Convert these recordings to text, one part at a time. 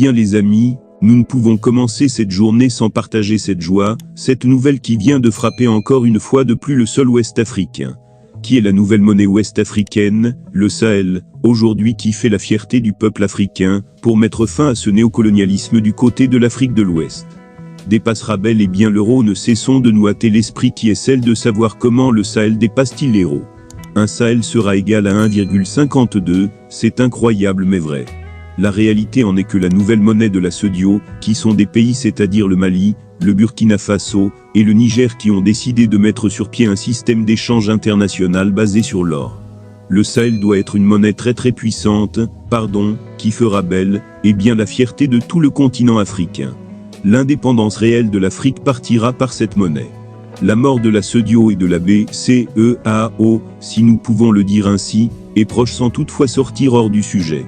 bien les amis, nous ne pouvons commencer cette journée sans partager cette joie, cette nouvelle qui vient de frapper encore une fois de plus le sol ouest africain. Qui est la nouvelle monnaie ouest africaine, le Sahel, aujourd'hui qui fait la fierté du peuple africain, pour mettre fin à ce néocolonialisme du côté de l'Afrique de l'Ouest. Dépassera bel et bien l'euro, ne cessons de nous hâter l'esprit qui est celle de savoir comment le Sahel dépasse-t-il l'euro. Un Sahel sera égal à 1,52, c'est incroyable mais vrai. La réalité en est que la nouvelle monnaie de la CEDEAO, qui sont des pays c'est-à-dire le Mali, le Burkina Faso et le Niger qui ont décidé de mettre sur pied un système d'échange international basé sur l'or. Le Sahel doit être une monnaie très puissante, qui fera belle et bien la fierté de tout le continent africain. L'indépendance réelle de l'Afrique partira par cette monnaie. La mort de la CEDEAO et de la BCEAO, si nous pouvons le dire ainsi, est proche sans toutefois sortir hors du sujet.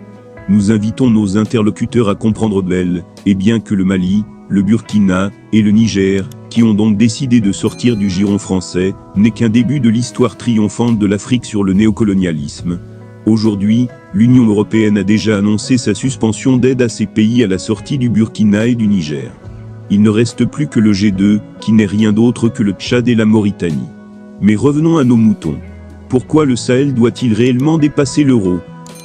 Nous invitons nos interlocuteurs à comprendre bel et bien que le Mali, le Burkina et le Niger, qui ont donc décidé de sortir du giron français, n'est qu'un début de l'histoire triomphante de l'Afrique sur le néocolonialisme. Aujourd'hui, l'Union européenne a déjà annoncé sa suspension d'aide à ces pays à la sortie du Burkina et du Niger. Il ne reste plus que le G2, qui n'est rien d'autre que le Tchad et la Mauritanie. Mais revenons à nos moutons. Pourquoi le Sahel doit-il réellement dépasser l'euro ?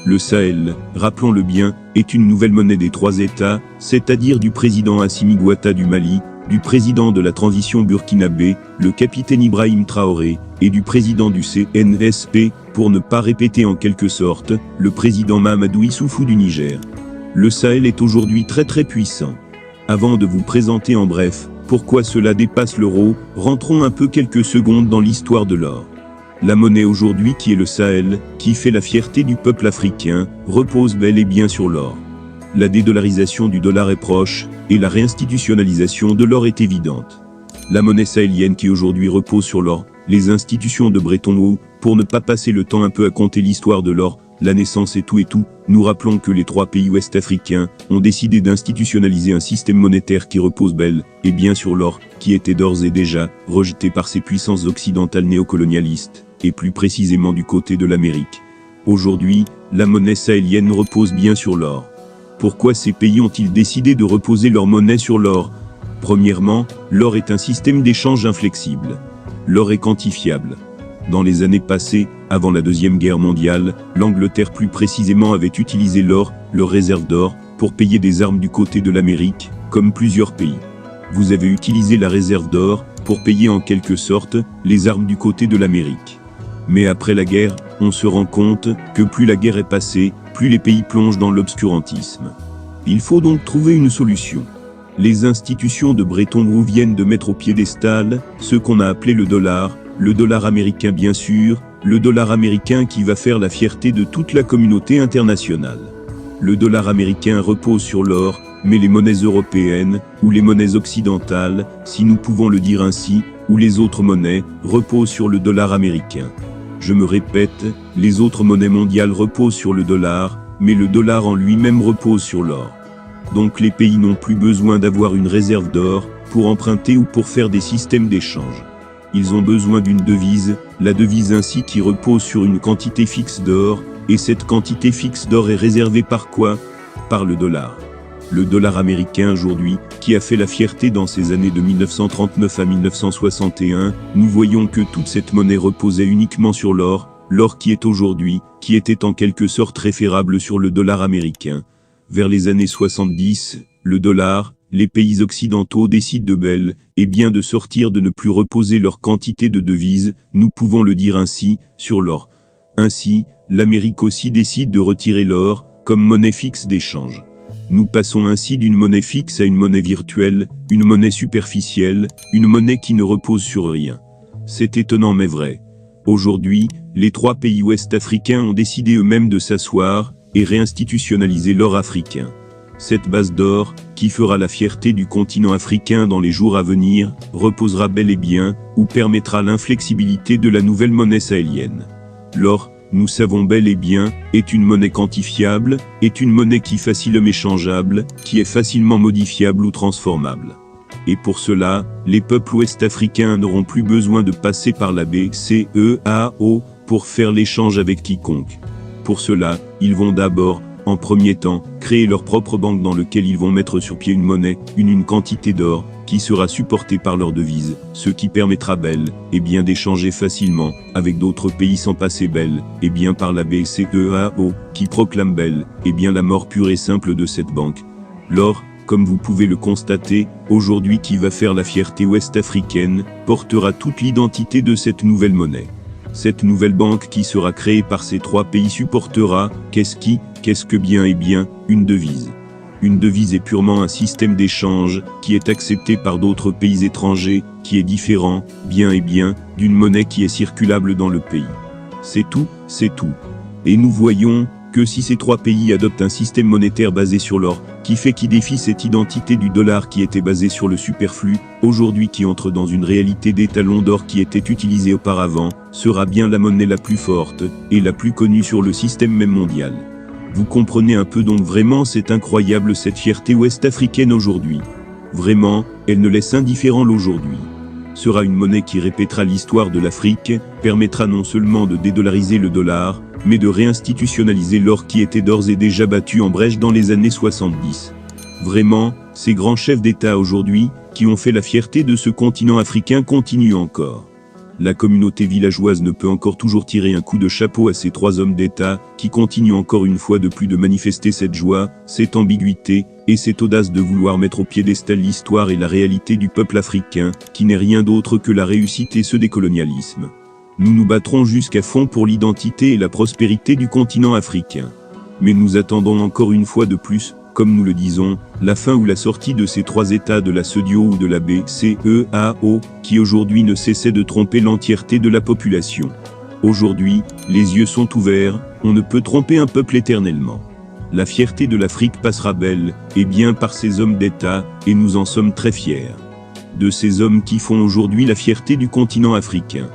Le Sahel, rappelons-le bien, est une nouvelle monnaie des trois États, c'est-à-dire du président Assimi Goïta du Mali, du président de la transition burkinabé, le capitaine Ibrahim Traoré, et du président du CNSP, pour ne pas répéter en quelque sorte, le président Mahamadou Issoufou du Niger. Le Sahel est aujourd'hui très puissant. Avant de vous présenter en bref, pourquoi cela dépasse l'euro, rentrons un peu quelques secondes dans l'histoire de l'or. La monnaie aujourd'hui qui est le Sahel, qui fait la fierté du peuple africain, repose bel et bien sur l'or. La dédollarisation du dollar est proche, et la réinstitutionnalisation de l'or est évidente. La monnaie sahélienne qui aujourd'hui repose sur l'or, les institutions de Bretton Woods, pour ne pas passer le temps un peu à compter l'histoire de l'or, la naissance et tout, nous rappelons que les trois pays ouest africains ont décidé d'institutionnaliser un système monétaire qui repose bel et bien sur l'or, qui était d'ores et déjà rejeté par ces puissances occidentales néocolonialistes, et plus précisément du côté de l'Amérique. Aujourd'hui, la monnaie sahélienne repose bien sur l'or. Pourquoi ces pays ont-ils décidé de reposer leur monnaie sur l'or ? Premièrement, l'or est un système d'échange inflexible. L'or est quantifiable. Dans les années passées, avant la Deuxième Guerre mondiale, l'Angleterre plus précisément avait utilisé l'or, leur réserve d'or, pour payer des armes du côté de l'Amérique, comme plusieurs pays. Vous avez utilisé la réserve d'or, pour payer en quelque sorte, les armes du côté de l'Amérique. Mais après la guerre, on se rend compte que plus la guerre est passée, plus les pays plongent dans l'obscurantisme. Il faut donc trouver une solution. Les institutions de Bretton Woods viennent de mettre au piédestal ce qu'on a appelé le dollar américain bien sûr, le dollar américain qui va faire la fierté de toute la communauté internationale. Le dollar américain repose sur l'or, mais les monnaies européennes, ou les monnaies occidentales, si nous pouvons le dire ainsi, ou les autres monnaies, reposent sur le dollar américain. Je me répète, les autres monnaies mondiales reposent sur le dollar, mais le dollar en lui-même repose sur l'or. Donc les pays n'ont plus besoin d'avoir une réserve d'or, pour emprunter ou pour faire des systèmes d'échange. Ils ont besoin d'une devise, la devise ainsi qui repose sur une quantité fixe d'or, et cette quantité fixe d'or est réservée par quoi ? Par le dollar. Le dollar américain aujourd'hui, qui a fait la fierté dans ces années de 1939 à 1961, nous voyons que toute cette monnaie reposait uniquement sur l'or, l'or qui est aujourd'hui, qui était en quelque sorte référable sur le dollar américain. Vers les années 70, le dollar, les pays occidentaux décident de bel et bien de sortir de ne plus reposer leur quantité de devises, nous pouvons le dire ainsi, sur l'or. Ainsi, l'Amérique aussi décide de retirer l'or, comme monnaie fixe d'échange. Nous passons ainsi d'une monnaie fixe à une monnaie virtuelle, une monnaie superficielle, une monnaie qui ne repose sur rien. C'est étonnant mais vrai. Aujourd'hui, les trois pays ouest africains ont décidé eux-mêmes de s'asseoir et réinstitutionnaliser l'or africain. Cette base d'or, qui fera la fierté du continent africain dans les jours à venir, reposera bel et bien, ou permettra l'inflexibilité de la nouvelle monnaie sahélienne. L'or, nous savons bel et bien, est une monnaie quantifiable, est une monnaie qui est facilement échangeable, qui est facilement modifiable ou transformable. Et pour cela, les peuples ouest-africains n'auront plus besoin de passer par la BCEAO pour faire l'échange avec quiconque. Pour cela, ils vont d'abord en premier temps, créer leur propre banque dans laquelle ils vont mettre sur pied une monnaie, une quantité d'or, qui sera supportée par leur devise, ce qui permettra d'échanger facilement, avec d'autres pays sans passer par la BCEAO, qui proclame la mort pure et simple de cette banque. L'or, comme vous pouvez le constater, aujourd'hui qui va faire la fierté ouest-africaine, portera toute l'identité de cette nouvelle monnaie. Cette nouvelle banque qui sera créée par ces trois pays supportera, qu'est-ce que bien une devise. Une devise est purement un système d'échange, qui est accepté par d'autres pays étrangers, qui est différent, d'une monnaie qui est circulable dans le pays. C'est tout. Et nous voyons, que si ces trois pays adoptent un système monétaire basé sur l'or, qui défie cette identité du dollar qui était basée sur le superflu, aujourd'hui qui entre dans une réalité d'étalon d'or qui était utilisé auparavant, sera bien la monnaie la plus forte, et la plus connue sur le système même mondial. Vous comprenez un peu donc vraiment c'est incroyable cette fierté ouest-africaine aujourd'hui. Vraiment, elle ne laisse indifférent l'aujourd'hui. Sera une monnaie qui répétera l'histoire de l'Afrique, permettra non seulement de dédollariser le dollar, mais de réinstitutionnaliser l'or qui était d'ores et déjà battu en brèche dans les années 70. Vraiment, ces grands chefs d'État aujourd'hui, qui ont fait la fierté de ce continent africain continuent encore. La communauté villageoise ne peut encore toujours tirer un coup de chapeau à ces trois hommes d'État, qui continuent encore une fois de plus de manifester cette joie, cette ambiguïté, et cette audace de vouloir mettre au piédestal l'histoire et la réalité du peuple africain, qui n'est rien d'autre que la réussite et ce décolonialisme. Nous nous battrons jusqu'à fond pour l'identité et la prospérité du continent africain. Mais nous attendons encore une fois de plus, comme nous le disons, la fin ou la sortie de ces trois États de la CEDEAO ou de la BCEAO, qui aujourd'hui ne cessaient de tromper l'entièreté de la population. Aujourd'hui, les yeux sont ouverts, on ne peut tromper un peuple éternellement. La fierté de l'Afrique passera par ces hommes d'État, et nous en sommes très fiers. De ces hommes qui font aujourd'hui la fierté du continent africain.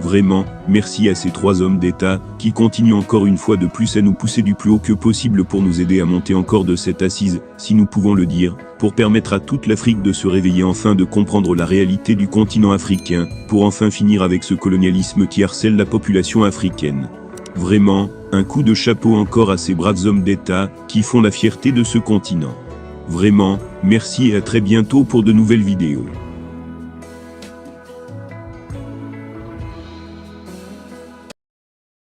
Vraiment, merci à ces trois hommes d'État, qui continuent encore une fois de plus à nous pousser du plus haut que possible pour nous aider à monter encore de cette assise, si nous pouvons le dire, pour permettre à toute l'Afrique de se réveiller enfin de comprendre la réalité du continent africain, pour enfin finir avec ce colonialisme qui harcèle la population africaine. Vraiment, un coup de chapeau encore à ces braves hommes d'État, qui font la fierté de ce continent. Vraiment, merci et à très bientôt pour de nouvelles vidéos.